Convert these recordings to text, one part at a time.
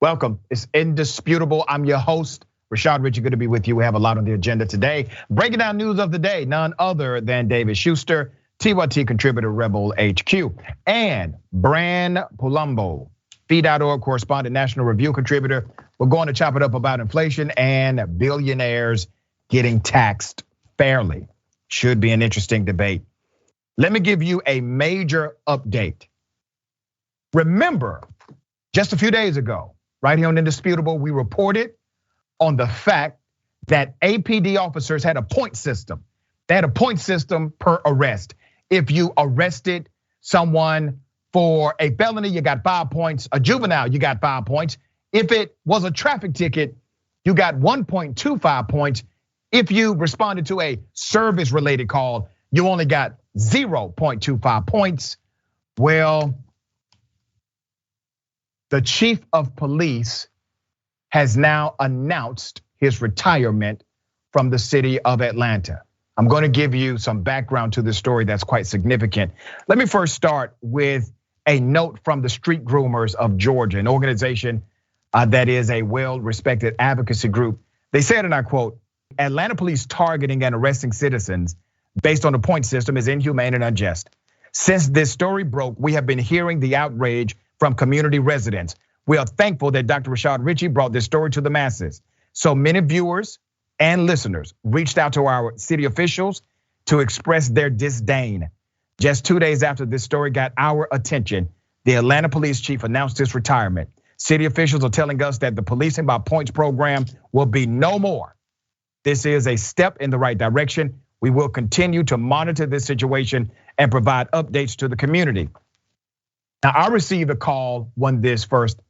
Welcome, it's Indisputable. I'm your host, Richey. Good to be with you. We have a lot on the agenda today. Breaking down news of the day, none other than David Shuster, TYT contributor, Rebel HQ, and Bran Palumbo, Fee.org correspondent, National Review contributor. We're going to chop it up about inflation and billionaires getting taxed fairly. Should be an interesting debate. Let me give you a major update. Remember, just a few days ago, right here on Indisputable, we reported on the fact that APD officers had a point system. They had a point system per arrest. If you arrested someone for a felony, you got 5 points. A juvenile, you got 5 points. If it was a traffic ticket, you got 1.25 points. If you responded to a service-related call, you only got 0.25 points. Well, the chief of police has now announced his retirement from the city of Atlanta. I'm going to give you some background to this story that's quite significant. Let me first start with a note from the Street Groomers of Georgia, an organization that is a well-respected advocacy group. They said, and I quote, "Atlanta police targeting and arresting citizens based on a point system is inhumane and unjust. Since this story broke, we have been hearing the outrage from community residents. We are thankful that Dr. Richey brought this story to the masses. So many viewers and listeners reached out to our city officials to express their disdain. Just 2 days after this story got our attention, the Atlanta police chief announced his retirement. City officials are telling us that the policing by points program will be no more. This is a step in the right direction. We will continue to monitor this situation and provide updates to the community." Now, I received a call when this first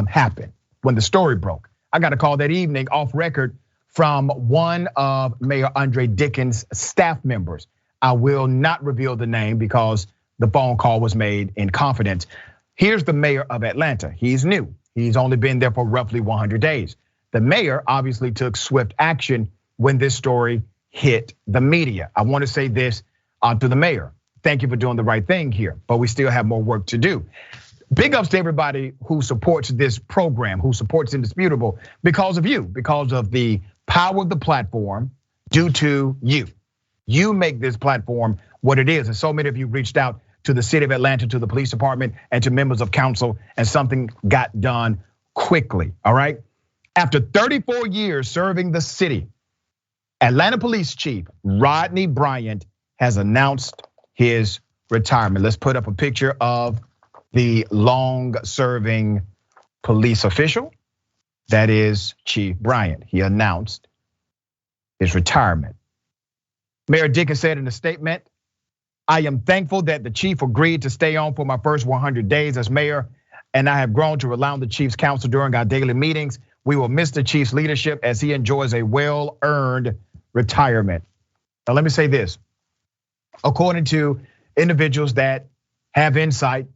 happened, when the story broke. I got a call that evening off record from one of Mayor Andre Dickens' staff members. I will not reveal the name because the phone call was made in confidence. Here's the mayor of Atlanta. He's new. He's only been there for roughly 100 days. The mayor obviously took swift action when this story hit the media. I want to say this to the mayor. Thank you for doing the right thing here, but we still have more work to do. Big ups to everybody who supports this program, who supports Indisputable because of you, because of the power of the platform due to you. You make this platform what it is. And so many of you reached out to the city of Atlanta, to the police department, and to members of council, and something got done quickly, all right? After 34 years serving the city, Atlanta Police Chief Rodney Bryant has announced his retirement. Let's put up a picture of the long-serving police official. That is Chief Bryant. He announced his retirement. Mayor Dickens said in a statement, "I am thankful that the chief agreed to stay on for my first 100 days as mayor, and I have grown to rely on the chief's counsel during our daily meetings. We will miss the chief's leadership as he enjoys a well-earned retirement." Now, let me say this. According to individuals that have insight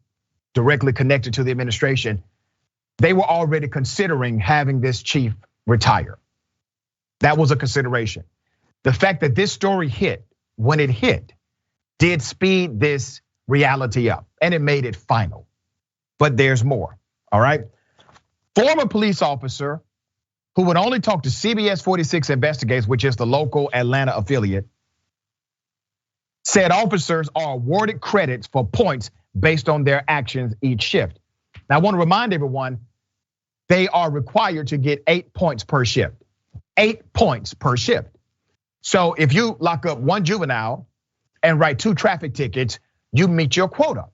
directly connected to the administration, they were already considering having this chief retire. That was a consideration. The fact that this story hit when it hit did speed this reality up, and it made it final. But there's more, all right? Former police officer who would only talk to CBS 46 Investigates, which is the local Atlanta affiliate, said officers are awarded credits for points based on their actions each shift. Now, I want to remind everyone, they are required to get 8 points per shift. 8 points per shift. So if you lock up one juvenile and write 2 traffic tickets, you meet your quota.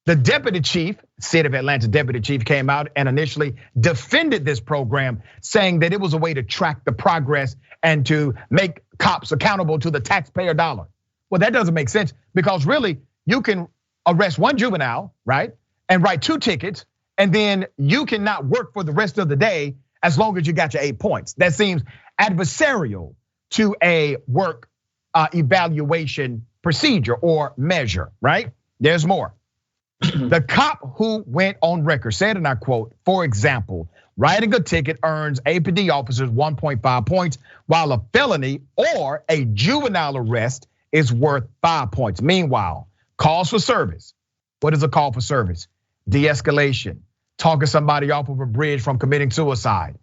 The deputy chief, city of Atlanta deputy chief, came out and initially defended this program, saying that it was a way to track the progress and to make cops accountable to the taxpayer dollar. Well, that doesn't make sense because really you can arrest one juvenile, right? And write 2 tickets, and then you cannot work for the rest of the day as long as you got your 8 points. That seems adversarial to a work evaluation procedure or measure, right? There's more. The cop who went on record said, and I quote, "For example, writing a ticket earns APD officers 1.5 points, while a felony or a juvenile arrest is worth 5 points. Meanwhile, calls for service. What is a call for service? De-escalation, talking somebody off of a bridge from committing suicide.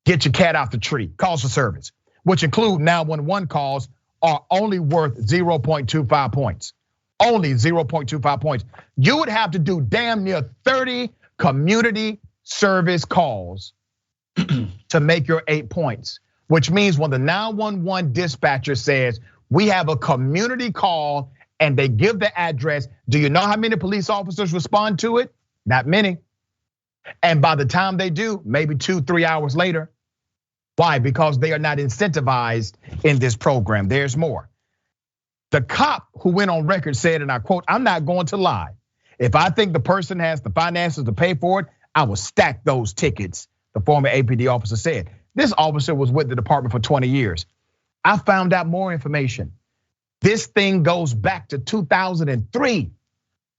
Get your cat out the tree, calls for service, which include 911 calls, are only worth 0.25 points. Only 0.25 points. You would have to do damn near 30 community service calls to make your 8 points, which means when the 911 dispatcher says, we have a community call and they give the address, do you know how many police officers respond to it? Not many. And by the time they do, maybe 2-3 hours later. Why? Because they are not incentivized in this program. There's more. The cop who went on record said, and I quote, I'm not going to lie. If I think the person has the finances to pay for it, I will stack those tickets, the former APD officer said. This officer was with the department for 20 years. I found out more information. This thing goes back to 2003.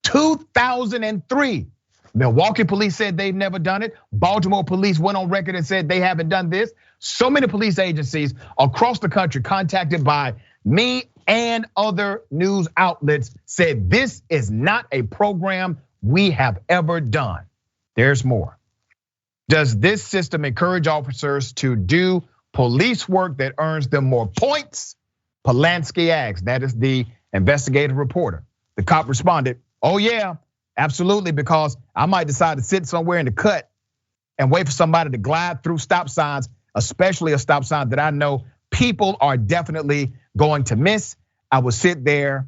2003. Milwaukee police said they've never done it. Baltimore police went on record and said they haven't done this. So many police agencies across the country contacted by me and other news outlets said this is not a program we have ever done. There's more. Does this system encourage officers to do police work that earns them more points? Polanski asked, that is the investigative reporter. The cop responded, oh yeah, absolutely, because I might decide to sit somewhere in the cut and wait for somebody to glide through stop signs, especially a stop sign that I know people are definitely going to miss. I will sit there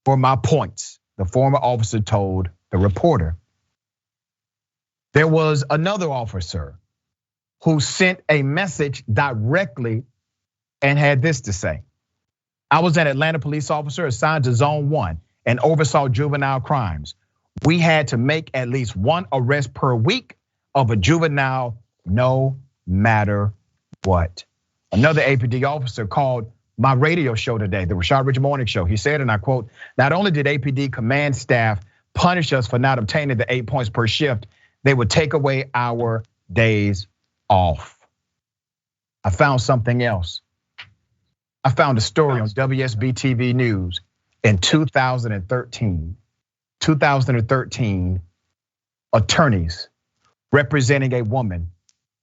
for my points, the former officer told the reporter. There was another officer who sent a message directly and had this to say. I was an Atlanta police officer assigned to Zone 1 and oversaw juvenile crimes. We had to make at least one arrest per week of a juvenile, no matter what. Another APD officer called my radio show today, the Rashad Richey Morning Show. He said, and I quote, not only did APD command staff punish us for not obtaining the 8 points per shift, they would take away our days off. I found something else. I found a story on WSB TV News in 2013. 2013, attorneys representing a woman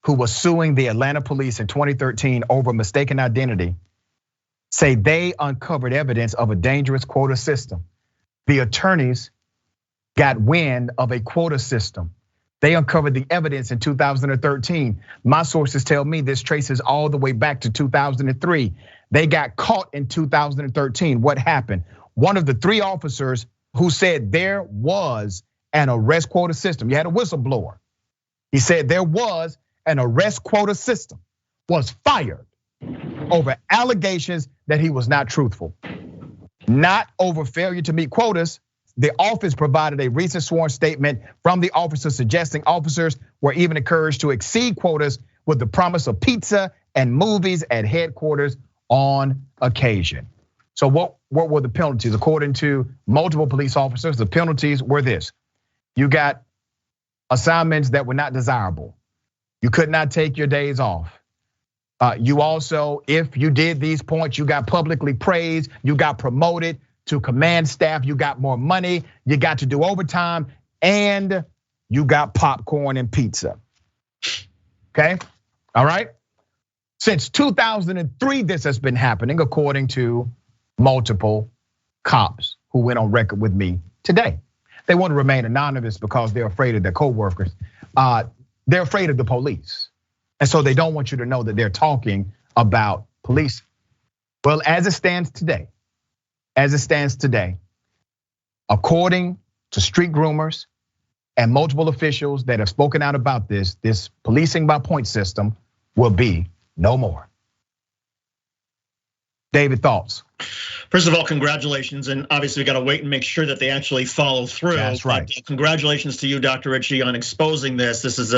who was suing the Atlanta police in 2013 over mistaken identity say they uncovered evidence of a dangerous quota system. The attorneys got wind of a quota system. They uncovered the evidence in 2013. My sources tell me this traces all the way back to 2003. They got caught in 2013. What happened? One of the three officers who said there was an arrest quota system. You had a whistleblower. He said there was an arrest quota system, was fired over allegations that he was not truthful. Not over failure to meet quotas. The office provided a recent sworn statement from the officer suggesting officers were even encouraged to exceed quotas with the promise of pizza and movies at headquarters on occasion. So what were the penalties? According to multiple police officers, the penalties were this. You got assignments that were not desirable. You could not take your days off. You also, if you did these points, you got publicly praised, you got promoted to command staff, you got more money, you got to do overtime, and you got popcorn and pizza. Okay, all right? Since 2003, this has been happening, according to multiple cops who went on record with me today. They want to remain anonymous because they're afraid of their coworkers. They're afraid of the police. And so they don't want you to know that they're talking about police. Well, as it stands today, according to street groomers and multiple officials that have spoken out about this policing by point system will be no more. David, thoughts? First of all, congratulations, and obviously we got to wait and make sure that they actually follow through. That's right. But congratulations to you, Dr. Richey, on exposing this. This is,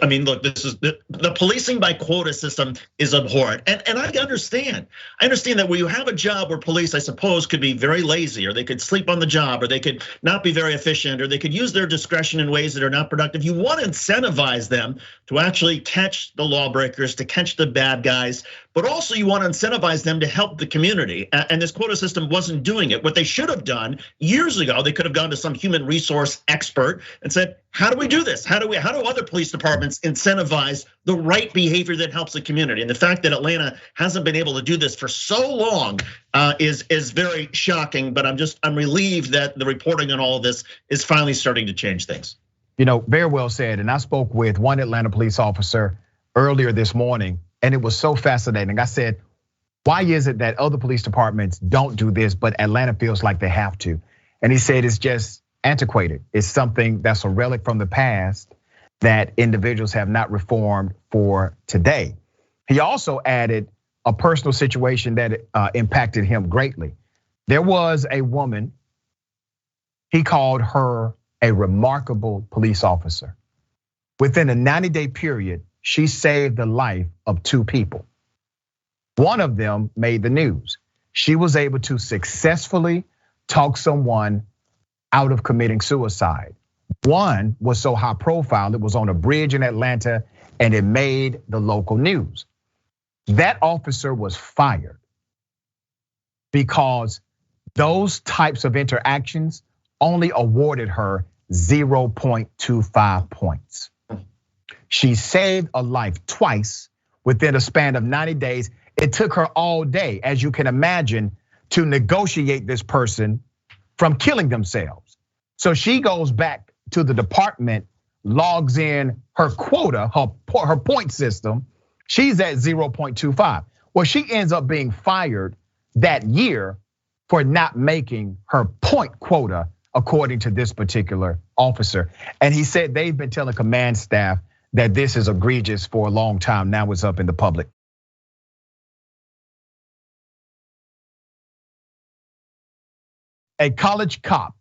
I mean, look, this is the policing by quota system is abhorrent, and I understand. I understand that when you have a job where police, I suppose, could be very lazy, or they could sleep on the job, or they could not be very efficient, or they could use their discretion in ways that are not productive. You want to incentivize them to actually catch the lawbreakers, to catch the bad guys, but also you want to incentivize them to help the community. community. And this quota system wasn't doing it. What they should have done years ago, they could have gone to some human resource expert and said, how do we do this? How do other police departments incentivize the right behavior that helps the community? And the fact that Atlanta hasn't been able to do this for so long is very shocking. But I'm relieved that the reporting on all of this is finally starting to change things. Very well said. And I spoke with one Atlanta police officer earlier this morning, and it was so fascinating. I said, why is it that other police departments don't do this, but Atlanta feels like they have to? And he said it's just antiquated. It's something that's a relic from the past that individuals have not reformed for today. He also added a personal situation that impacted him greatly. There was a woman, he called her a remarkable police officer. Within a 90-day period, she saved the life of 2 people. One of them made the news. She was able to successfully talk someone out of committing suicide. One was so high profile, it was on a bridge in Atlanta and it made the local news. That officer was fired because those types of interactions only awarded her 0.25 points. She saved a life twice within a span of 90 days. It took her all day, as you can imagine, to negotiate this person from killing themselves. So she goes back to the department, logs in her quota, her point system. She's at 0.25. Well, she ends up being fired that year for not making her point quota, according to this particular officer. And he said they've been telling command staff that this is egregious for a long time. Now it's up in the public. A college cop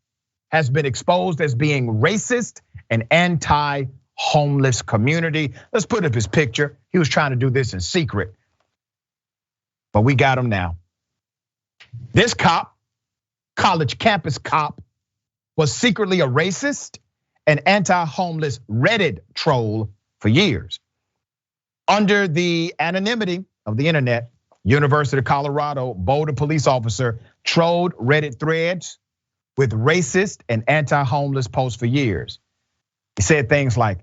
has been exposed as being racist and anti-homeless community. Let's put up his picture. He was trying to do this in secret, but we got him now. This cop, college campus cop, was secretly a racist and anti-homeless Reddit troll for years. Under the anonymity of the internet, University of Colorado Boulder police officer trolled Reddit threads with racist and anti-homeless posts for years. He said things like,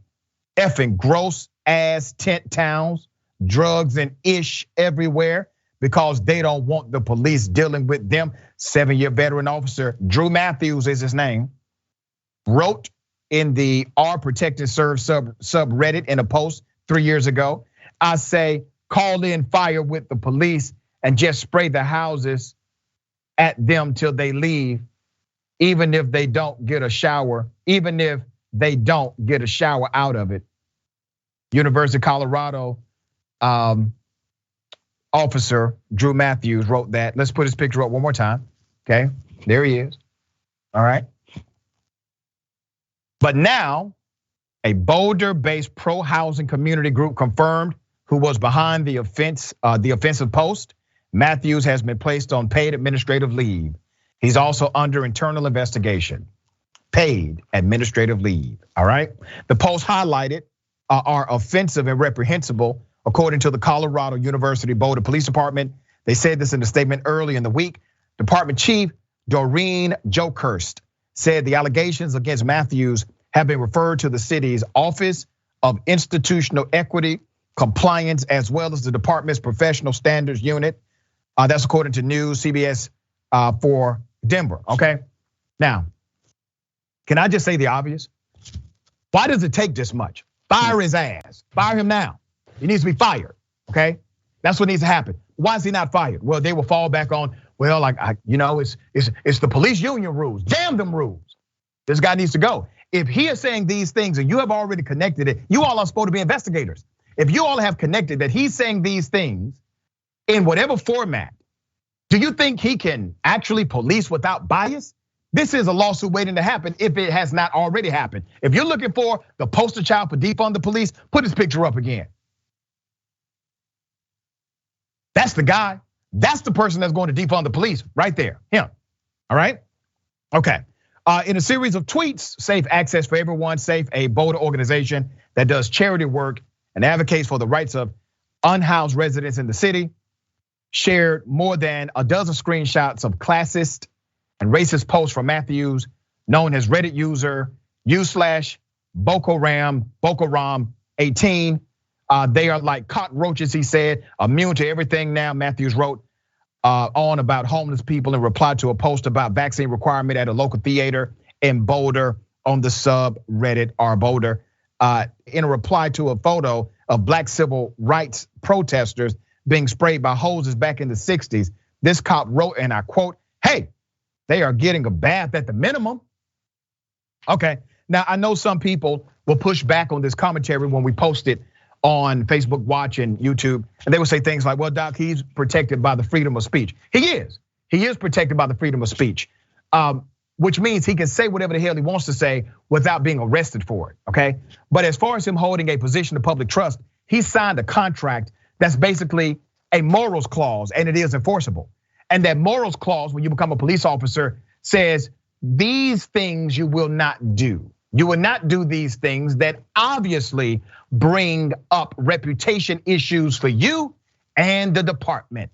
effing gross ass tent towns, drugs and ish everywhere because they don't want the police dealing with them. 7-year veteran officer Drew Matthews is his name, wrote in the R Protect and Serve subreddit in a post 3 years ago. I say, call in fire with the police and just spray the houses at them till they leave, even if they don't get a shower, even if they don't get a shower out of it. University of Colorado officer Drew Matthews wrote that. Let's put his picture up one more time. Okay, there he is. All right. But now, a Boulder-based pro-housing community group confirmed who was behind the offensive post. Matthews has been placed on paid administrative leave. He's also under internal investigation. Paid administrative leave, all right? The post highlighted are offensive and reprehensible, according to the Colorado University Boulder Police Department. They said this in a statement early in the week. Department Chief Doreen Jokerst said the allegations against Matthews have been referred to the city's Office of Institutional Equity, Compliance, as well as the department's Professional Standards Unit. That's according to News CBS for Denver, okay? Now, can I just say the obvious? Why does it take this much? Fire his ass, fire him now. He needs to be fired, okay? That's what needs to happen. Why is he not fired? Well, they will fall back on, well, like it's the police union rules. Damn them rules. This guy needs to go. If he is saying these things and you have already connected it, you all are supposed to be investigators. If you all have connected that he's saying these things in whatever format, do you think he can actually police without bias? This is a lawsuit waiting to happen if it has not already happened. If you're looking for the poster child for defund the police, put his picture up again. That's the guy. That's the person that's going to defund the police right there, him, all right? Okay, in a series of tweets, Safe Access for Everyone, Safe, a Boulder organization that does charity work and advocates for the rights of unhoused residents in the city, shared more than a dozen screenshots of classist and racist posts from Matthews, known as Reddit user u/Bokoram18. They are like cockroaches, he said, immune to everything now. Matthews wrote on about homeless people in reply to a post about vaccine requirement at a local theater in Boulder on the subreddit r/Boulder. In a reply to a photo of black civil rights protesters being sprayed by hoses back in the 60s, this cop wrote, and I quote, "Hey, they are getting a bath at the minimum." Okay, now I know some people will push back on this commentary when we post it on Facebook Watch and YouTube, and they will say things like, "Well, Doc, he's protected by the freedom of speech." He is protected by the freedom of speech, which means he can say whatever the hell he wants to say without being arrested for it, okay? But as far as him holding a position of public trust, he signed a contract that's basically a morals clause, and it is enforceable. And that morals clause, when you become a police officer, says these things you will not do. You will not do these things that obviously bring up reputation issues for you and the department.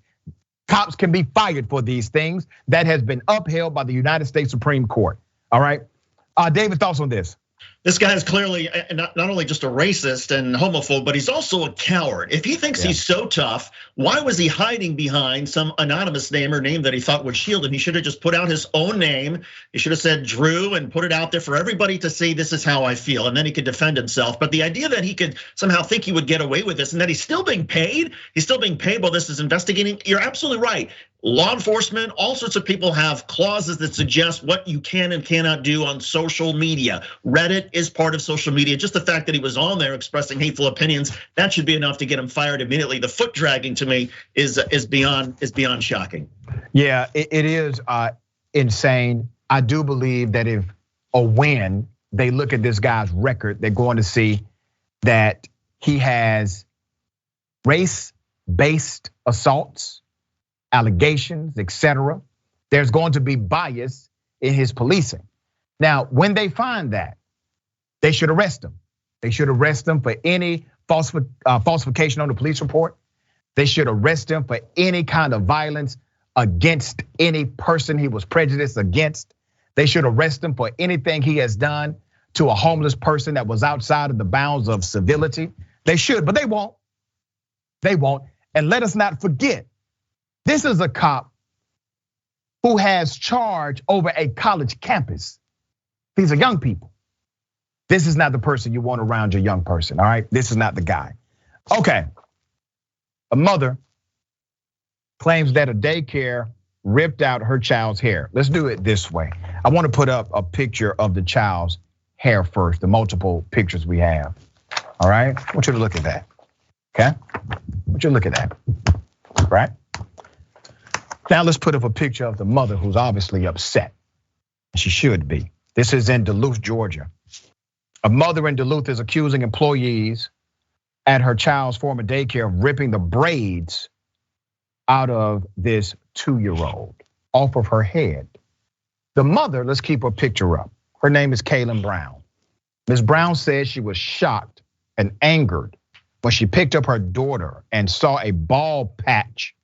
Cops can be fired for these things. That has been upheld by the United States Supreme Court. All right, David, thoughts on this? This guy is clearly not only just a racist and homophobe, but he's also a coward. If he thinks he's so tough, why was he hiding behind some anonymous name or name that he thought would shield him? He should have just put out his own name. He should have said Drew and put it out there for everybody to see, this is how I feel, and then he could defend himself. But the idea that he could somehow think he would get away with this and that he's still being paid while this is investigating, you're absolutely right. Law enforcement, all sorts of people have clauses that suggest what you can and cannot do on social media. Reddit is part of social media. Just the fact that he was on there expressing hateful opinions, that should be enough to get him fired immediately. The foot dragging to me is beyond shocking. Yeah, it is insane. I do believe that if or when they look at this guy's record, they're going to see that he has race-based assaults, allegations, etc. There's going to be bias in his policing. Now, when they find that, they should arrest him. They should arrest him for any falsification on the police report. They should arrest him for any kind of violence against any person he was prejudiced against. They should arrest him for anything he has done to a homeless person that was outside of the bounds of civility. They should, but they won't. They won't. And let us not forget, this is a cop who has charge over a college campus. These are young people. This is not the person you want around your young person, all right? This is not the guy. Okay, a mother claims that a daycare ripped out her child's hair. Let's do it this way. I want to put up a picture of the child's hair first, the multiple pictures we have, all right? I want you to look at that, okay? I want you to look at that, right? Now let's put up a picture of the mother who's obviously upset. She should be. This is in Duluth, Georgia. A mother in Duluth is accusing employees at her child's former daycare of ripping the braids out of this 2-year-old off of her head. The mother, let's keep her picture up. Her name is Kaylin Brown. Ms. Brown says she was shocked and angered when she picked up her daughter and saw a bald patch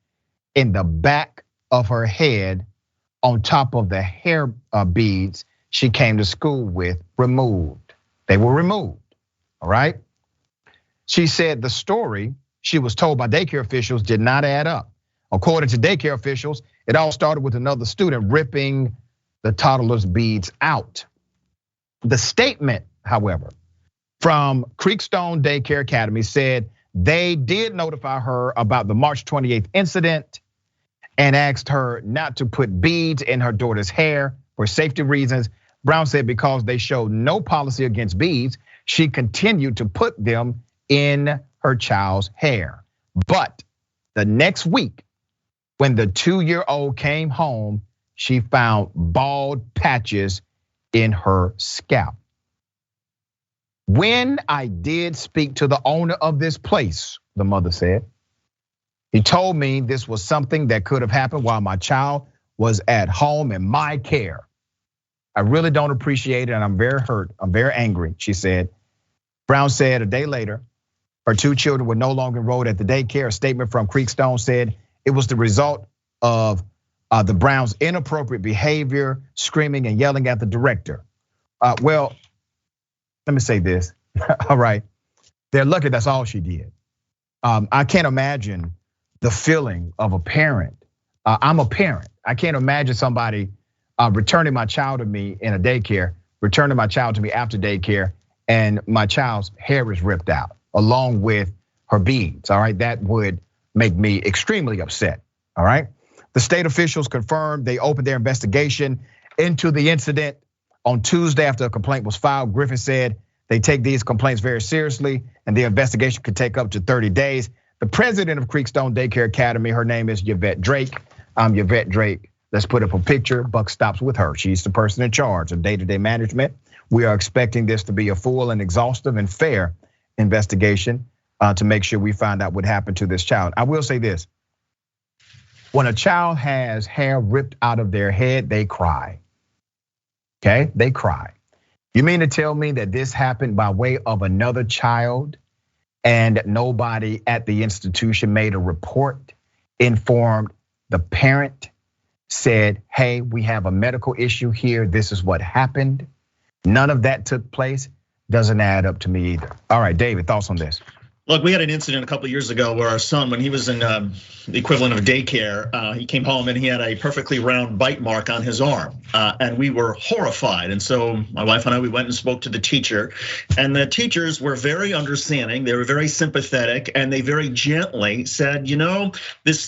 in the back of her head on top of the hair beads she came to school with removed. They were removed, all right? She said the story she was told by daycare officials did not add up. According to daycare officials, it all started with another student ripping the toddler's beads out. The statement, however, from Creekstone Daycare Academy said they did notify her about the March 28th incident and asked her not to put beads in her daughter's hair for safety reasons. Brown said because they showed no policy against beads, she continued to put them in her child's hair. But the next week, when the 2-year-old came home, she found bald patches in her scalp. When I did speak to the owner of this place, the mother said, he told me this was something that could have happened while my child was at home in my care. I really don't appreciate it and I'm very hurt, I'm very angry, she said. Brown said a day later, her 2 children were no longer enrolled at the daycare. A statement from Creekstone said It was the result of the Browns' inappropriate behavior, screaming and yelling at the director. Well, let me say this. All right, they're lucky that's all she did. I can't imagine the feeling of a parent. I'm a parent. I can't imagine somebody returning my child to me in a daycare, returning my child to me after daycare, and my child's hair is ripped out along with her beads. All right, that would make me extremely upset. All right. The state officials confirmed they opened their investigation into the incident on Tuesday after a complaint was filed. Griffin said they take these complaints very seriously and the investigation could take up to 30 days. The president of Creekstone Daycare Academy, her name is Yvette Drake. Yvette Drake, let's put up a picture. Buck stops with her. She's the person in charge of day-to-day management. We are expecting this to be a full and exhaustive and fair investigation to make sure we find out what happened to this child. I will say this. When a child has hair ripped out of their head, they cry. Okay, they cry. You mean to tell me that this happened by way of another child and nobody at the institution made a report, informed the parent, said, hey, we have a medical issue here, this is what happened? None of that took place. Doesn't add up to me either. All right, David, thoughts on this? Look, we had an incident a couple of years ago where our son, when he was in the equivalent of daycare, he came home and he had a perfectly round bite mark on his arm. And we were horrified. And so my wife and I, we went and spoke to the teacher. And the teachers were very understanding, they were very sympathetic, and they very gently said, you know,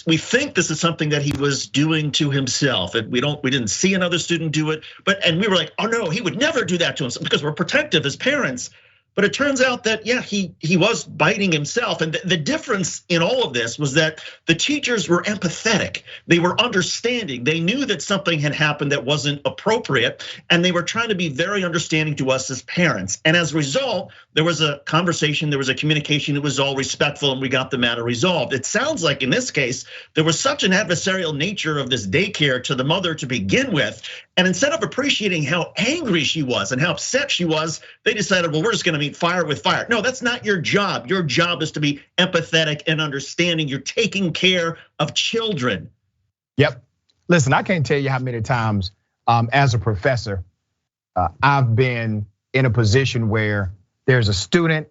we think this is something that he was doing to himself. And we didn't see another student do it. And we were like, oh no, he would never do that to himself, because we're protective as parents. But it turns out that, yeah, he was biting himself. And the difference in all of this was that the teachers were empathetic. They were understanding. They knew that something had happened that wasn't appropriate. And they were trying to be very understanding to us as parents. And as a result, there was a conversation, there was a communication, it was all respectful, and we got the matter resolved. It sounds like in this case, there was such an adversarial nature of this daycare to the mother to begin with. And instead of appreciating how angry she was and how upset she was, they decided, well, we're just gonna meet fire with fire. No, that's not your job. Your job is to be empathetic and understanding. You're taking care of children. Yep. Listen, I can't tell you how many times as a professor, I've been in a position where there's a student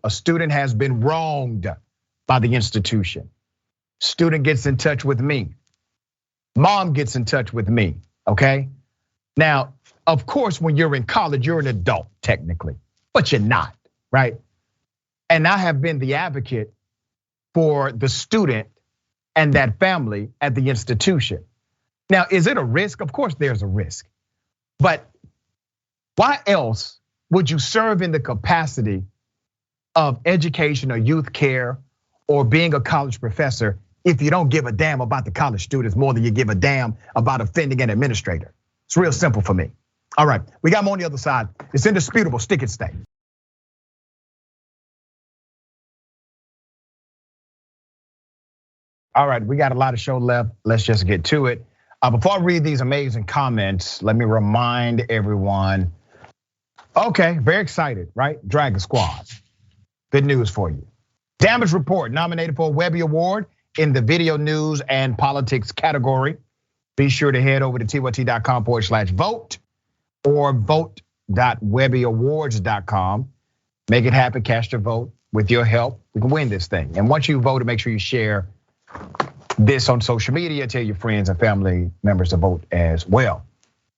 has been wronged by the institution. Student gets in touch with me. Mom gets in touch with me, okay? Now, of course, when you're in college, you're an adult technically, but you're not, right? And I have been the advocate for the student and that family at the institution. Now, is it a risk? Of course there's a risk, but why else would you serve in the capacity of education or youth care or being a college professor if you don't give a damn about the college students more than you give a damn about offending an administrator? It's real simple for me. All right, we got more on the other side. It's indisputable, stick and stay. All right, we got a lot of show left. Let's just get to it. Before I read these amazing comments, let me remind everyone. Okay, very excited, right? Dragon Squad. Good news for you. Damage Report nominated for a Webby Award in the video news and politics category. Be sure to head over to tyt.com/vote or vote.webbyawards.com. Make it happen, cast your vote. With your help, we can win this thing. And once you vote, make sure you share this on social media, tell your friends and family members to vote as well.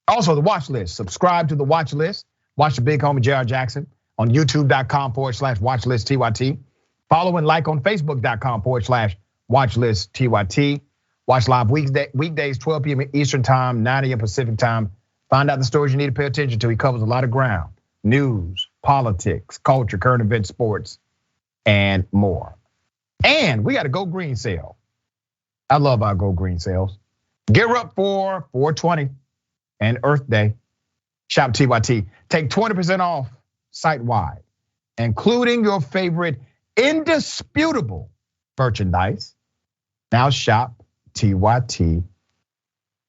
Also, the watch list, subscribe to the watch list. Watch the big homie J.R. Jackson on youtube.com/watchlisttyt. Follow and like on facebook.com/watchlisttyt. Watch live weekdays, 12 p.m. Eastern time, 9 a.m. Pacific time. Find out the stories you need to pay attention to. He covers a lot of ground: news, politics, culture, current events, sports, and more. And we got a Go Green sale. I love our Go Green sales. Gear up for 420 and Earth Day. Shop TYT. Take 20% off site-wide, including your favorite Indisputable merchandise. Now shop TYT.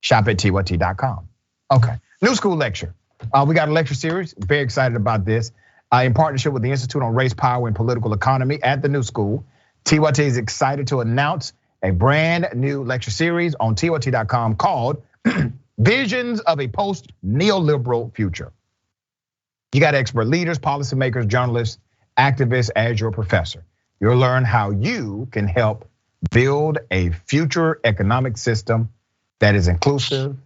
Shop at tyt.com. Okay, new school lecture. We got a lecture series. Very excited about this. In partnership with the Institute on Race, Power, and Political Economy at the new school. TYT is excited to announce a brand new lecture series on TYT.com called Visions of a Post-Neoliberal Future. You got expert leaders, policymakers, journalists, activists as your professor. You'll learn how you can help build a future economic system that is inclusive,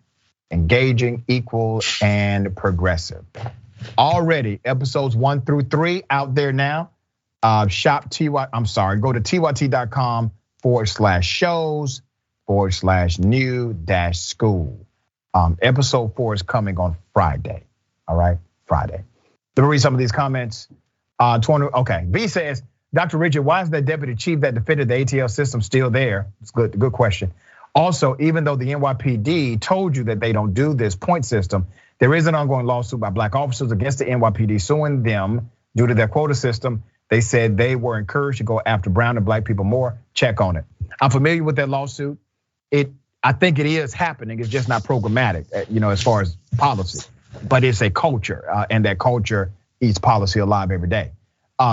engaging, equal, and progressive. Already, episodes 1 through 3 out there now. Go to tyt.com/shows/new-school. Episode 4 is coming on Friday. All right, Friday. Let me read some of these comments. Okay, V says, Dr. Richey, why is that deputy chief that defended the ATL system still there? It's good question. Also, even though the NYPD told you that they don't do this point system, there is an ongoing lawsuit by black officers against the NYPD suing them due to their quota system. They said they were encouraged to go after brown and black people more. Check on it. I'm familiar with that lawsuit. I think it is happening. It's just not programmatic, as far as policy. But it's a culture, and that culture eats policy alive every day.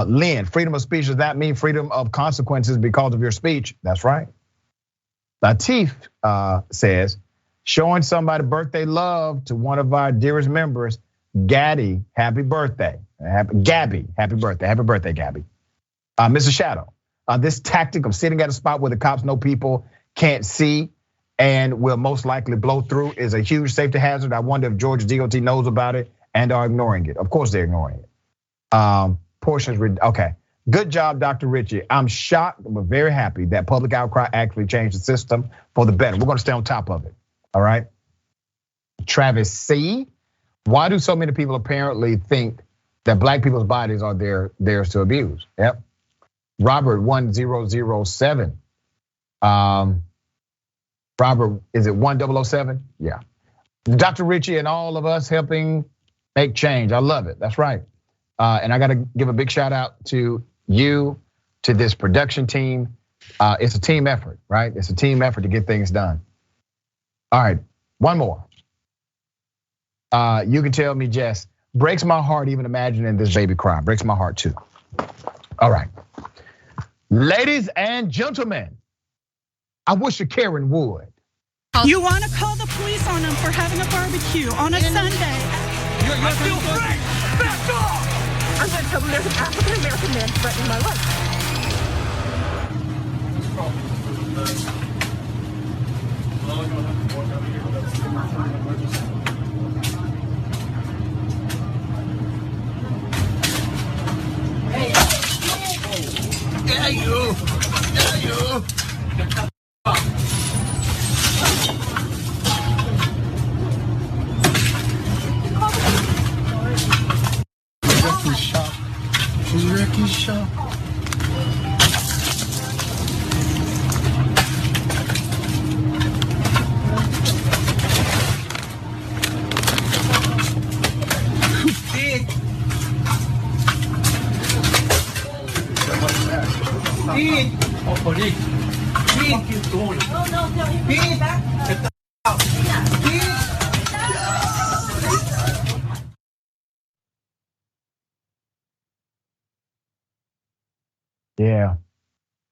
Lynn, freedom of speech, does that mean freedom of consequences because of your speech? That's right. Latif says, showing somebody birthday love to one of our dearest members, Gaddy, happy birthday. Gabby, happy birthday. Happy birthday, Gabby. Mr. Shadow, this tactic of sitting at a spot where the cops know people can't see and will most likely blow through is a huge safety hazard. I wonder if Georgia DOT knows about it and are ignoring it. Of course they're ignoring it. Okay. Good job, Dr. Richey. I'm shocked, but very happy that public outcry actually changed the system for the better. We're gonna stay on top of it, all right? Travis C, why do so many people apparently think that black people's bodies are theirs to abuse? Yep. Robert 1007. Robert, is it 1007? Yeah. Dr. Richey and all of us helping make change. I love it. That's right. And I got to give a big shout out to you, to this production team. It's a team effort, right? It's a team effort to get things done. All right, one more. You can tell me, Jess, breaks my heart even imagining this baby cry. Breaks my heart too. All right. Ladies and gentlemen, I wish a Karen would. You want to call the police on them for having a barbecue on a Sunday. I feel free. Back off. I'm going to tell them there's an African-American man threatening my life.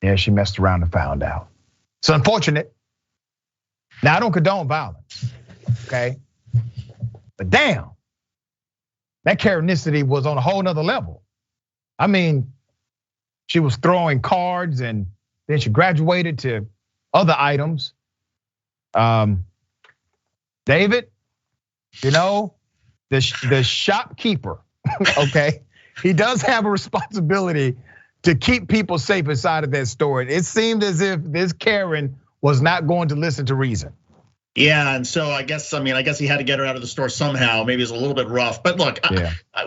Yeah, she messed around and found out. It's unfortunate. Now, I don't condone violence, okay? But damn, that Karenicity was on a whole nother level. I mean, she was throwing cards and then she graduated to other items. David, the shopkeeper, okay? He does have a responsibility to keep people safe inside of that store. It seemed as if this Karen was not going to listen to reason. Yeah, and so I guess he had to get her out of the store somehow. Maybe it's a little bit rough, but look,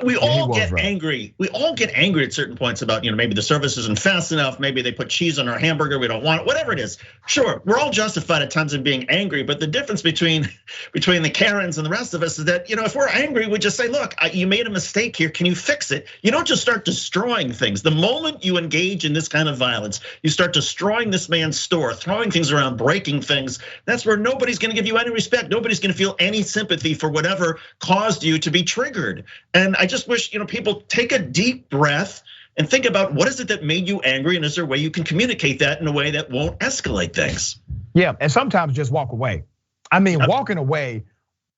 we all get angry. We all get angry at certain points about, maybe the service isn't fast enough. Maybe they put cheese on our hamburger. We don't want it. Whatever it is. Sure, we're all justified at times in being angry, but the difference between the Karens and the rest of us is that, if we're angry, we just say, look, you made a mistake here. Can you fix it? You don't just start destroying things. The moment you engage in this kind of violence, you start destroying this man's store, throwing things around, breaking things. That's where nobody's going to give you any respect. Nobody's going to feel any sympathy for whatever caused you to be triggered. And I just wish, people take a deep breath, and think about what is it that made you angry, and is there a way you can communicate that in a way that won't escalate things? Yeah, and sometimes just walk away. I mean, walking away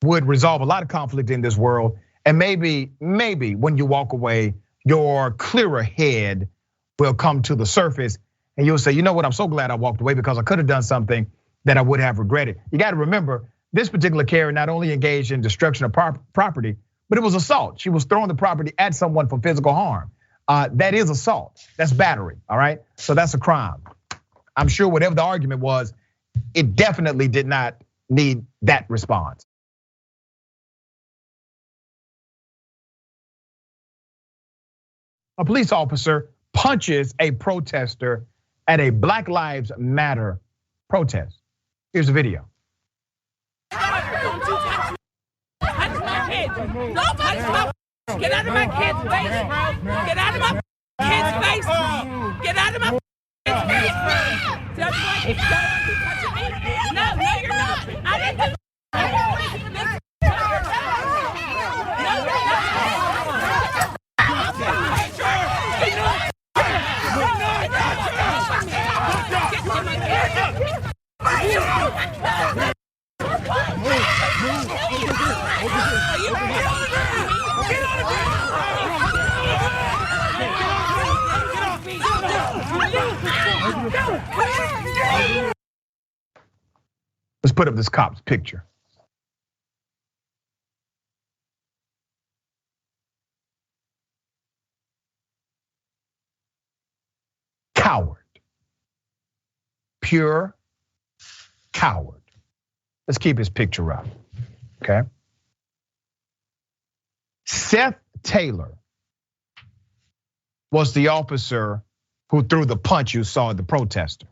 would resolve a lot of conflict in this world. And maybe when you walk away, your clearer head will come to the surface and you'll say, you know what, I'm so glad I walked away because I could have done something that I would have regretted. You got to remember, this particular Karen not only engaged in destruction of property, but it was assault. She was throwing the property at someone for physical harm. That is assault, that's battery, all right? So that's a crime. I'm sure whatever the argument was, it definitely did not need that response. A police officer punches a protester at a Black Lives Matter protest. Here's the video. Get out of my kid's face. Get out of my kid's face. Get out of my kid's face. Just like if you don't want to touch me. No, you're not. I didn't do Let's put up this cop's picture. Coward. Pure coward. Let's keep his picture up, okay? Seth Taylor was the officer who threw the punch you saw at the protester.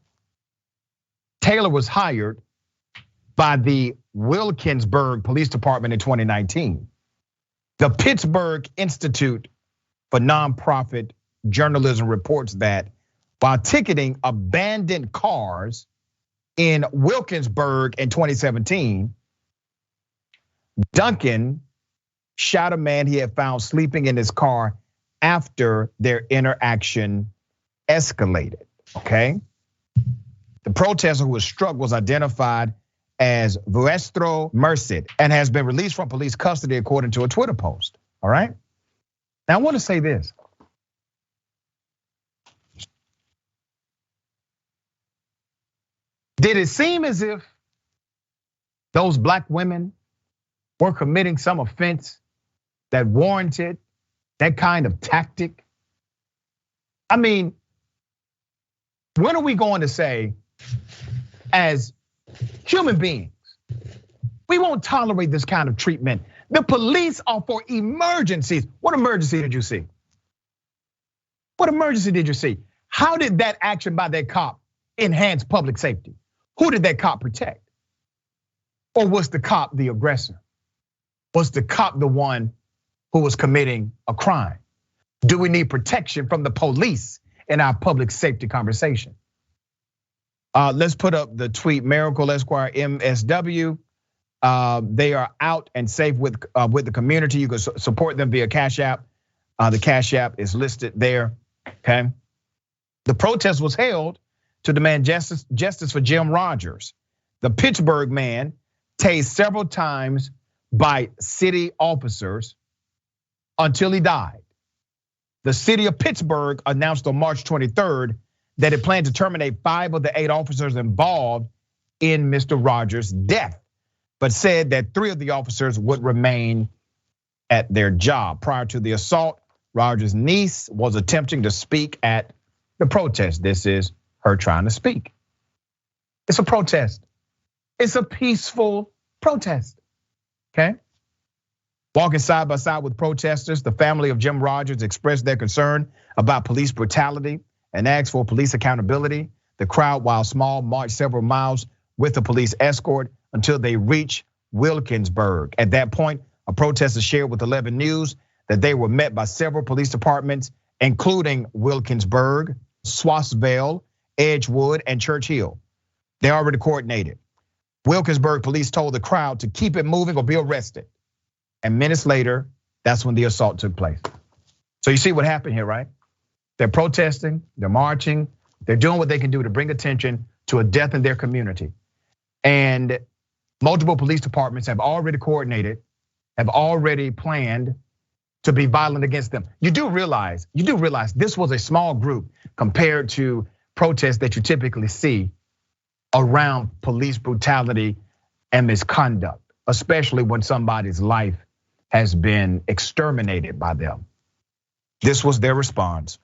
Taylor was hired by the Wilkinsburg Police Department in 2019. The Pittsburgh Institute for Nonprofit Journalism reports that while ticketing abandoned cars in Wilkinsburg in 2017, Duncan shot a man he had found sleeping in his car after their interaction escalated, okay? The protester who was struck was identified as Vuestro Merced and has been released from police custody according to a Twitter post, all right? Now I wanna say this. Did it seem as if those Black women were committing some offense that warranted that kind of tactic? I mean, when are we going to say, as human beings, we won't tolerate this kind of treatment? The police are for emergencies. What emergency did you see? What emergency did you see? How did that action by that cop enhance public safety? Who did that cop protect? Or was the cop the aggressor? Was the cop the one who was committing a crime? Do we need protection from the police in our public safety conversation? Let's put up the tweet, Miracle Esquire MSW. They are out and safe with the community. You can support them via Cash App. The Cash App is listed there, okay? The protest was held to demand justice for Jim Rogers, the Pittsburgh man tased several times by city officers until he died. The city of Pittsburgh announced on March 23rd that it planned to terminate 5 of the 8 officers involved in Mr. Rogers' death, but said that 3 of the officers would remain at their job. Prior to the assault, Rogers' niece was attempting to speak at the protest. This is her trying to speak. It's a protest. It's a peaceful protest, okay? Walking side by side with protesters, the family of Jim Rogers expressed their concern about police brutality and asked for police accountability. The crowd, while small, marched several miles with a police escort until they reached Wilkinsburg. At that point, a protester shared with 11 News that they were met by several police departments, including Wilkinsburg, Swasville, Edgewood, and Church Hill. They already coordinated. Wilkinsburg police told the crowd to keep it moving or be arrested. And minutes later, that's when the assault took place. So you see what happened here, right? They're protesting, they're marching, they're doing what they can do to bring attention to a death in their community. And multiple police departments have already coordinated, have already planned to be violent against them. You do realize this was a small group compared to protests that you typically see around police brutality and misconduct, especially when somebody's life has been exterminated by them. This was their response.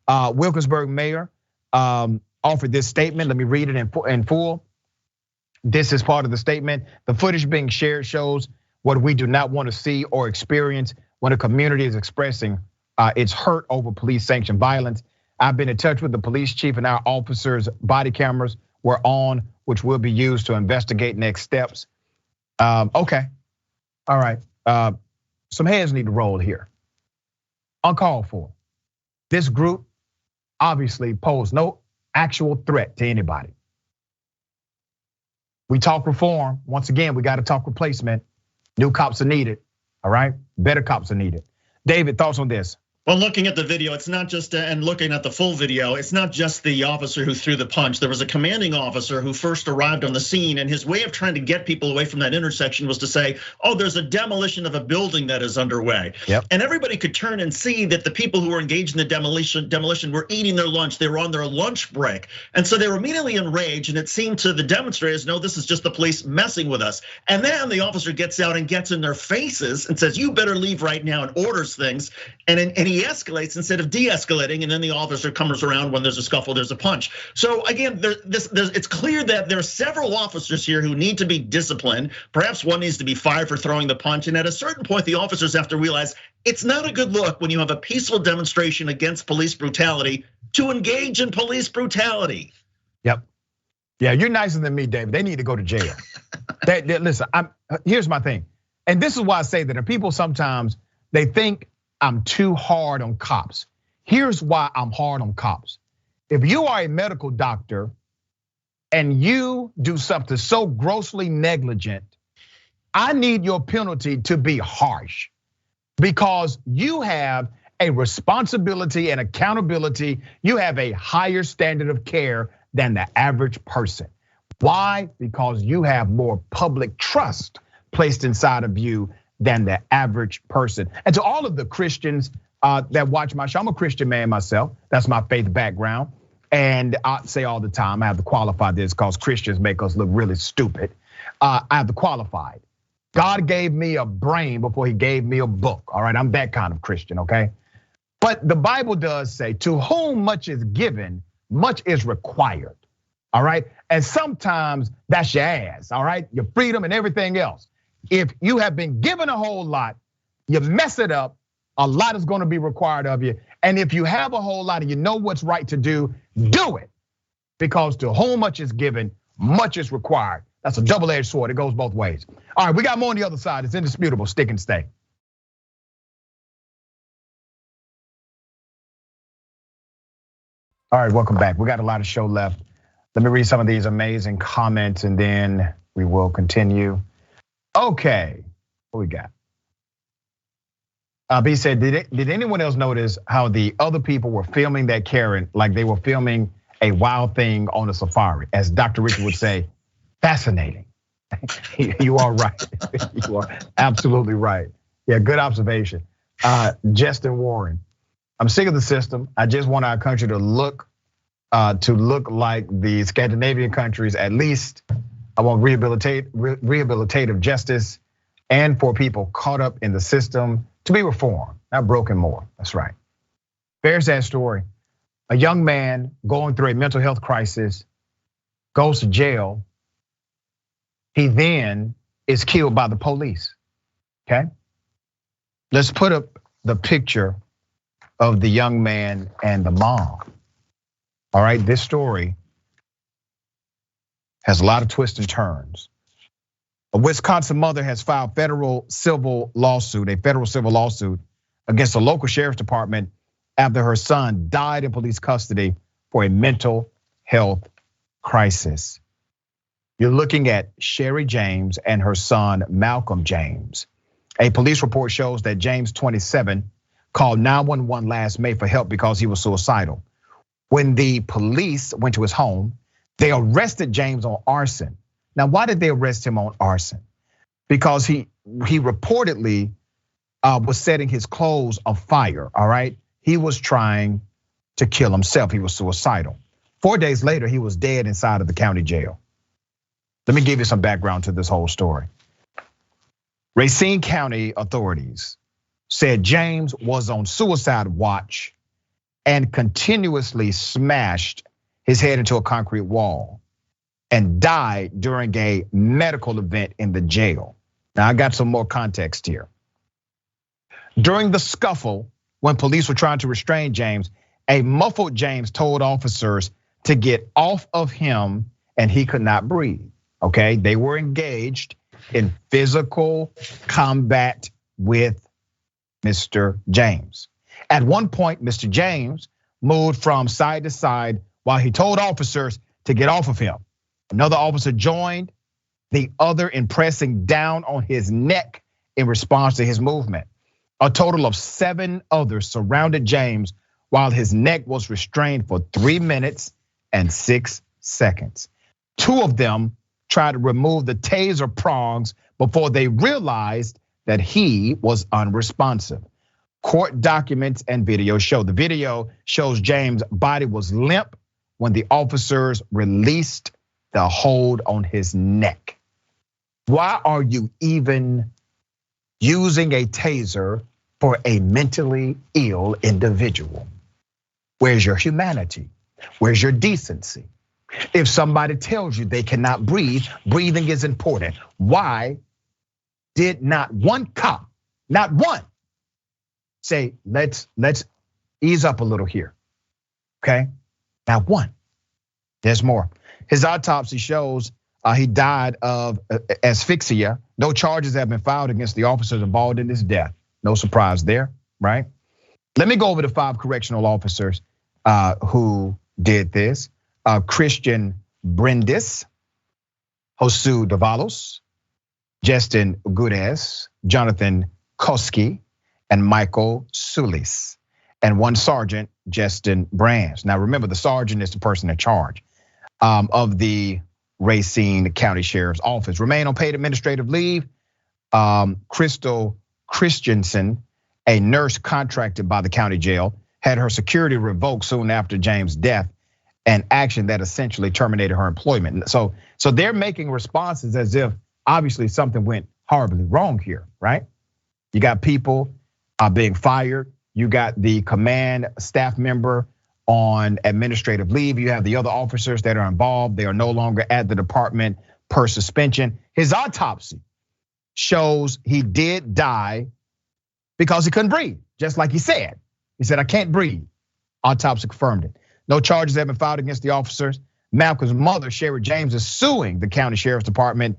Wilkinsburg mayor offered this statement. Let me read it in full. This is part of the statement. The footage being shared shows what we do not want to see or experience when a community is expressing its hurt over police sanctioned violence. I've been in touch with the police chief, and our officers' body cameras were on, which will be used to investigate next steps. Okay, all right. Some heads need to roll here. Uncalled for. This group obviously posed no actual threat to anybody. We talk reform. Once again, we got to talk replacement. New cops are needed, all right? Better cops are needed. David, thoughts on this? Well, looking at the video, it's not just, and looking at the full video, it's not just the officer who threw the punch. There was a commanding officer who first arrived on the scene, and his way of trying to get people away from that intersection was to say, oh, there's a demolition of a building that is underway. Yep. And everybody could turn and see that the people who were engaged in the demolition were eating their lunch. They were on their lunch break. And so they were immediately enraged, and it seemed to the demonstrators, no, this is just the police messing with us. And then the officer gets out and gets in their faces and says, you better leave right now, and orders things. And he escalates instead of de-escalating, and then the officer comes around when there's a scuffle, there's a punch. So again, it's clear that there are several officers here who need to be disciplined. Perhaps one needs to be fired for throwing the punch. And at a certain point, the officers have to realize it's not a good look when you have a peaceful demonstration against police brutality to engage in police brutality. Yep. Yeah, you're nicer than me, David. They need to go to jail. Listen, here's my thing. And this is why I say that, and people sometimes, they think I'm too hard on cops. Here's why I'm hard on cops. If you are a medical doctor and you do something so grossly negligent, I need your penalty to be harsh, because you have a responsibility and accountability. You have a higher standard of care than the average person. Why? Because you have more public trust placed inside of you than the average person. And to all of the Christians that watch my show, I'm a Christian man myself. That's my faith background. And I say all the time, I have to qualify this because Christians make us look really stupid. I have to qualify. God gave me a brain before he gave me a book. All right, I'm that kind of Christian, okay? But the Bible does say, to whom much is given, much is required. All right, and sometimes that's your ass, all right? Your freedom and everything else. If you have been given a whole lot, you mess it up, a lot is gonna be required of you. And if you have a whole lot and you know what's right to do it. Because to whom much is given, much is required. That's a double-edged sword, it goes both ways. All right, we got more on the other side. It's indisputable, stick and stay. All right, welcome back. We got a lot of show left. Let me read some of these amazing comments and then we will continue. Okay, what we got? B said, did anyone else notice how the other people were filming that Karen like they were filming a wild thing on a safari? As Dr. Richey would say, fascinating. You are right. You are absolutely right. Yeah, good observation. Justin Warren, I'm sick of the system. I just want our country to look like the Scandinavian countries. At least I want rehabilitative justice, and for people caught up in the system to be reformed, not broken more. That's right. Very sad story. A young man going through a mental health crisis goes to jail. He then is killed by the police, okay? Let's put up the picture of the young man and the mom. All right, this story has a lot of twists and turns. A Wisconsin mother has filed a federal civil lawsuit against the local sheriff's department after her son died in police custody for a mental health crisis. You're looking at Sherry James and her son, Malcolm James. A police report shows that James, 27, called 911 last May for help because he was suicidal. When the police went to his home, they arrested James on arson. Now, why did they arrest him on arson? Because he reportedly was setting his clothes on fire, all right? He was trying to kill himself. He was suicidal. 4 days later, he was dead inside of the county jail. Let me give you some background to this whole story. Racine County authorities said James was on suicide watch and continuously smashed his head into a concrete wall and died during a medical event in the jail. Now, I got some more context here. During the scuffle, when police were trying to restrain James, a muffled James told officers to get off of him and he could not breathe, okay? They were engaged in physical combat with Mr. James. At one point, Mr. James moved from side to side while he told officers to get off of him. Another officer joined the other in pressing down on his neck in response to his movement. A total of 7 others surrounded James while his neck was restrained for 3 minutes and 6 seconds. 2 of them tried to remove the taser prongs before they realized that he was unresponsive. Court documents and video show. The video shows James' body was limp when the officers released the hold on his neck. Why are you even using a taser for a mentally ill individual? Where's your humanity? Where's your decency? If somebody tells you they cannot breathe, breathing is important. Why did not one cop, not one, say, let's ease up a little here, okay? Not one. There's more. His autopsy shows he died of asphyxia. No charges have been filed against the officers involved in his death. No surprise there, right? Let me go over the 5 correctional officers who did this. Christian Brindis, Josu Davalos, Justin Gudez, Jonathan Koski, and Michael Sulis, and 1 sergeant, Justin Brands. Now remember, the sergeant is the person in charge of the Racine County Sheriff's Office. Remain on paid administrative leave. Crystal Christensen, a nurse contracted by the county jail, had her security revoked soon after James' death, an action that essentially terminated her employment. So they're making responses as if obviously something went horribly wrong here, right? You got people being fired. You got the command staff member on administrative leave. You have the other officers that are involved. They are no longer at the department per suspension. His autopsy shows he did die because he couldn't breathe, just like he said. He said, I can't breathe. Autopsy confirmed it. No charges have been filed against the officers. Malcolm's mother, Sherry James, is suing the county sheriff's department,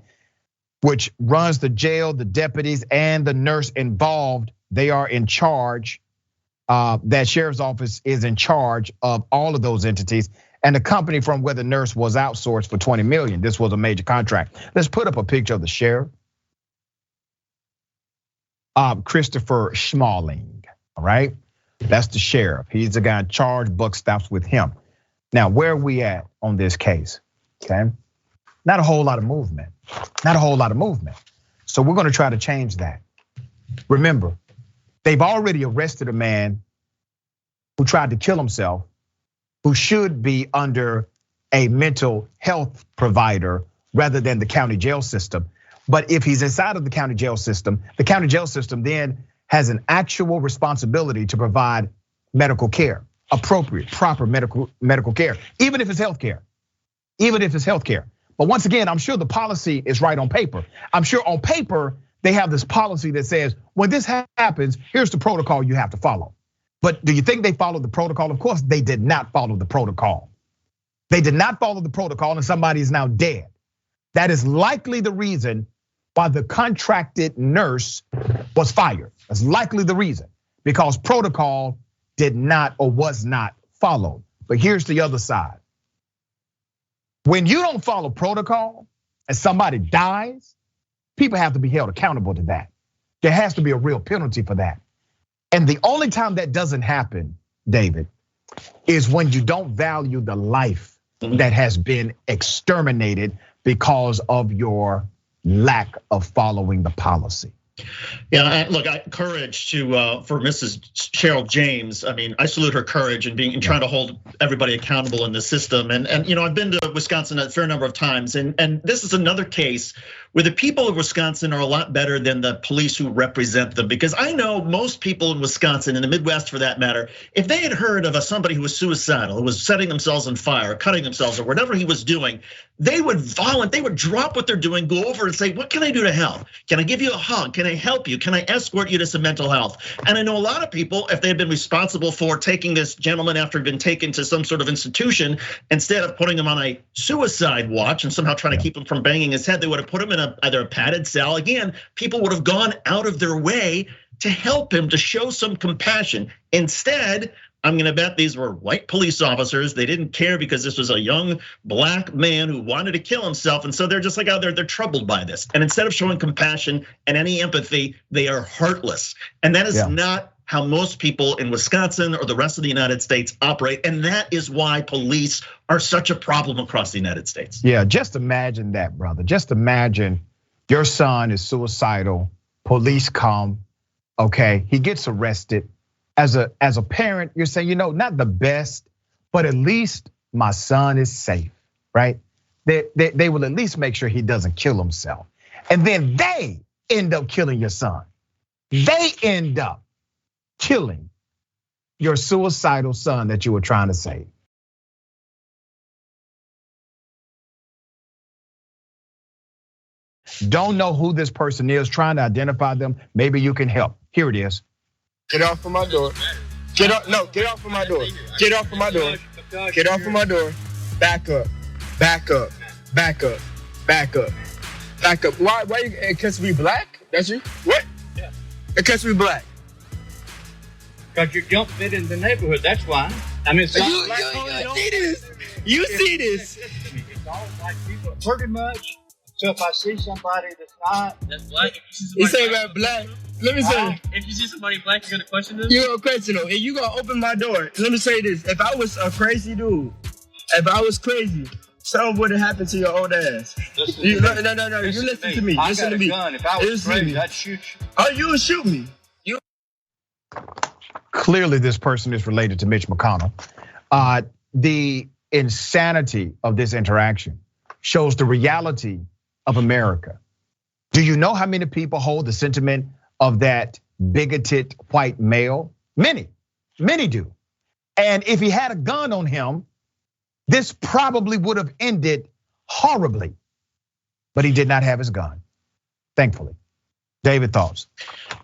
which runs the jail, the deputies, and the nurse involved. They are in charge. That sheriff's office is in charge of all of those entities, and the company from where the nurse was outsourced for $20 million. This was a major contract. Let's put up a picture of the sheriff. Christopher Schmalling, all right? That's the sheriff. He's the guy in charge. Buck stops with him. Now, where are we at on this case? Okay, not a whole lot of movement. Not a whole lot of movement. So we're gonna try to change that. Remember, they've already arrested a man who tried to kill himself, who should be under a mental health provider rather than the county jail system. But if he's inside of the county jail system then has an actual responsibility to provide medical care, appropriate, proper medical care, even if it's healthcare, But once again, I'm sure the policy is right on paper. I'm sure on paper, they have this policy that says, when this happens, here's the protocol you have to follow. But do you think they followed the protocol? Of course, they did not follow the protocol. They did not follow the protocol and somebody is now dead. That is likely the reason why the contracted nurse was fired. That's likely the reason, because protocol did not or was not followed. But here's the other side. When you don't follow protocol and somebody dies, people have to be held accountable to that. There has to be a real penalty for that. And the only time that doesn't happen, David, is when you don't value the life that has been exterminated because of your lack of following the policy. Yeah, look, courage for Mrs. Cheryl James. I mean, I salute her courage and trying to hold everybody accountable in the system. And I've been to Wisconsin a fair number of times, and this is another case where the people of Wisconsin are a lot better than the police who represent them. Because I know most people in Wisconsin, in the Midwest for that matter, if they had heard of somebody who was suicidal, who was setting themselves on fire, cutting themselves, or whatever he was doing, they would drop what they're doing, go over and say, what can I do to help? Can I give you a hug? Can I help you? Can I escort you to some mental health? And I know a lot of people, if they had been responsible for taking this gentleman after he'd been taken to some sort of institution, instead of putting him on a suicide watch and somehow trying to keep him from banging his head, they would have put him in either a padded cell. Again, people would have gone out of their way to help him, to show some compassion. Instead, I'm gonna bet these were white police officers. They didn't care because this was a young black man who wanted to kill himself. And so they're just like out there, they're troubled by this. And instead of showing compassion and any empathy, they are heartless. And that is not how most people in Wisconsin or the rest of the United States operate. And that is why police are such a problem across the United States. Yeah, just imagine that, brother. Just imagine your son is suicidal, police come, okay, he gets arrested. As a parent, you're saying, not the best, but at least my son is safe, right? They will at least make sure he doesn't kill himself. And then they end up killing your son. They end up killing your suicidal son that you were trying to save. Don't know who this person is, trying to identify them. Maybe you can help. Here it is. Get off of my door. Get off of my door. Get off of my door. Get off of my door. Back up. Back up. Back up. Back up. Back up. Why you, because we black? That's you? What? Yeah. Because we black. Because you don't fit in the neighborhood, that's why. I mean, You see this. You see this. It's all like people, pretty much. So if I see somebody that's black. You say about black. Let me say. If you see somebody black, you're gonna question them. You're gonna question them, and you gonna open my door. Let me say this: if I was a crazy dude, if I was crazy, something would have happened to your old ass. No. You listen to me. I Listen got to a me. gun. If I was crazy, I'd shoot you. Oh, you would shoot me. Clearly, this person is related to Mitch McConnell. The insanity of this interaction shows the reality of America. Do you know how many people hold the sentiment of that bigoted white male? Many do. And if he had a gun on him, this probably would have ended horribly. But he did not have his gun, thankfully. David, thoughts?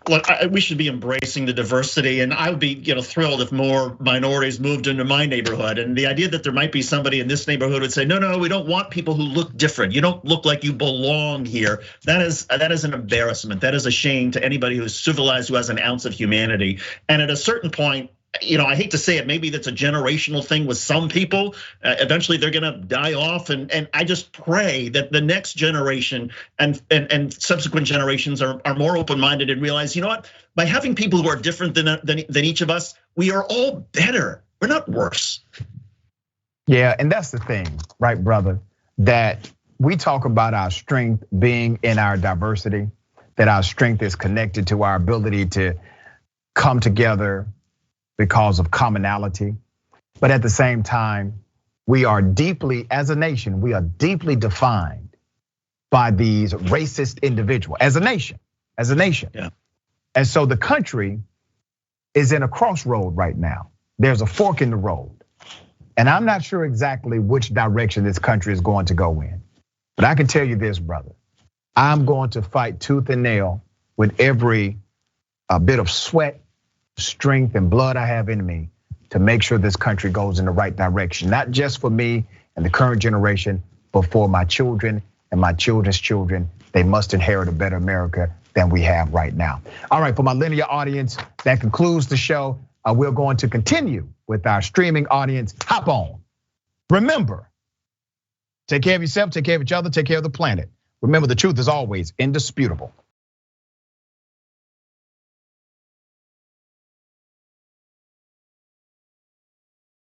Look, we should be embracing the diversity, and I would be thrilled if more minorities moved into my neighborhood. And the idea that there might be somebody in this neighborhood would say, no, we don't want people who look different. You don't look like you belong here. That is an embarrassment. That is a shame to anybody who's civilized, who has an ounce of humanity. And at a certain point, I hate to say it, maybe that's a generational thing with some people. Eventually they're gonna die off, and I just pray that the next generation and subsequent generations are more open-minded and realize, you know what? By having people who are different than each of us, we are all better. We're not worse. Yeah, and that's the thing, right, brother? That we talk about our strength being in our diversity, that our strength is connected to our ability to come together because of commonality. But at the same time, we are deeply, as a nation, we are deeply defined by these racist individuals, as a nation. Yeah. And so the country is in a crossroad right now. There's a fork in the road. And I'm not sure exactly which direction this country is going to go in. But I can tell you this, brother. I'm going to fight tooth and nail with every bit of sweat, strength, and blood I have in me to make sure this country goes in the right direction. Not just for me and the current generation, but for my children and my children's children. They must inherit a better America than we have right now. All right, for my linear audience, that concludes the show. We're going to continue with our streaming audience. Hop on. Remember, take care of yourself, take care of each other, take care of the planet. Remember, the truth is always indisputable.